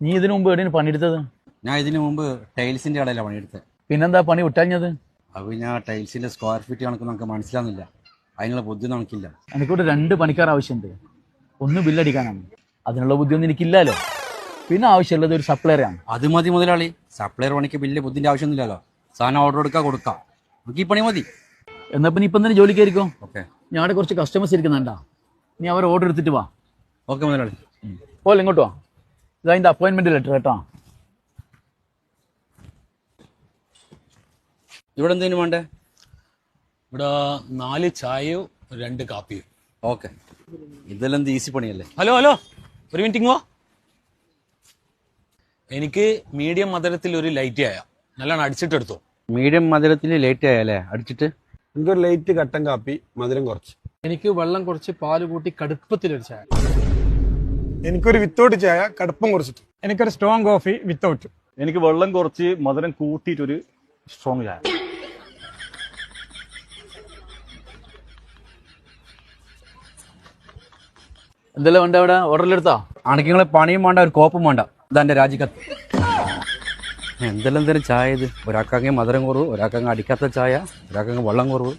നീ ഇതിനു മുമ്പ് എവിടെയാണ് പണിയെടുത്തത്? ഞാൻ ഇതിനു മുമ്പ് ടൈൽസിന്റെ കടയിലാണ് പണിയെടുത്തത്. പിന്നെന്താ പണി വിട്ടാഞ്ഞത്? അത് ഞാൻ ടൈൽസിന്റെ സ്ക്വയർ ഫീറ്റ് കണക്ക് നമുക്ക് മനസ്സിലാവുന്നില്ല, അതിനുള്ള ബുദ്ധി നമുക്കില്ല. എനിക്കൂടെ 2 പണിക്കാർ ആവശ്യമുണ്ട്. ഒന്ന് ബില്ലടിക്കാനാണ്, അതിനുള്ള ബുദ്ധിയൊന്നും എനിക്കില്ലല്ലോ. പിന്നെ ആവശ്യമുള്ളത് ഒരു സപ്ലയറാണ്. അത് മതി മുതലാളി, സപ്ലയർ പണിക്ക് വലിയ ബുദ്ധിന്റെ ആവശ്യമൊന്നുമില്ലല്ലോ. സാധനം ഓർഡർ കൊടുക്കാം, നമുക്ക് ഈ പണി മതി. എന്നാ പിന്നെ ഇപ്പം തന്നെ ജോലിക്കായിരിക്കും. ഓക്കെ, ഞാടെ കുറച്ച് കസ്റ്റമേഴ്സ് ഇരിക്കുന്നുണ്ടാ, നീ അവർ ഓർഡർ എടുത്തിട്ട് വാ. ഓക്കെ മുതലാളി. പോലെ ഇങ്ങോട്ട് വാ, ഇതതിൻ്റെ അപ്പോയിൻമെന്റ് ലെറ്റർ കേട്ടോ. ഇവിടെ എന്തെങ്കിലും വേണ്ടേ? ഇവിടെ 4 ചായയും 2 കാപ്പിയും. ഓക്കെ, ഇതെല്ലാം എന്ത് ഈസി പണിയല്ലേ. ഹലോ ഒരു മിനിറ്റ് വാ. എനിക്ക് മീഡിയം മധുരത്തിൽ ഒരു ലൈറ്റ് ചായ നല്ലോണം അടിച്ചിട്ടെടുത്തോ. മീഡിയം മധുരത്തിൽ ലേറ്റ് ആയല്ലേ അടിച്ചിട്ട്? എനിക്കൊരു ലൈറ്റ് കട്ടൻ കാപ്പി, മധുരം കുറച്ച്. എനിക്ക് വെള്ളം കുറച്ച്, പാല് കൂട്ടി കടുപ്പത്തിലൊരു ചായ. എനിക്കൊരു വിത്തൗട്ട് ചായ, കടുപ്പം കുറച്ചിട്ട്. എനിക്കൊരു സ്ട്രോങ് കോഫി വിത്തൗട്ട്. എനിക്ക് വെള്ളം കുറച്ച്, മധുരം കൂട്ടിയിട്ടൊരു സ്ട്രോങ് ചായ. എന്തെല്ലാം വേണ്ട അവിടെ ഓർഡറിലെടുത്താ? ആണെങ്കിൽ നിങ്ങളെ പണിയും വേണ്ട, ഒരു കോപ്പും വേണ്ട. ഇതാൻ്റെ രാജിക്കത്ത്. എന്തെല്ലാം ചായ ഇത്? ഒരാൾക്കങ്ങ് മധുരം കുറവ്, ഒരാൾക്കങ്ങ് അടിക്കാത്ത ചായ, ഒരാൾക്കങ്ങ് വെള്ളം കുറവ്.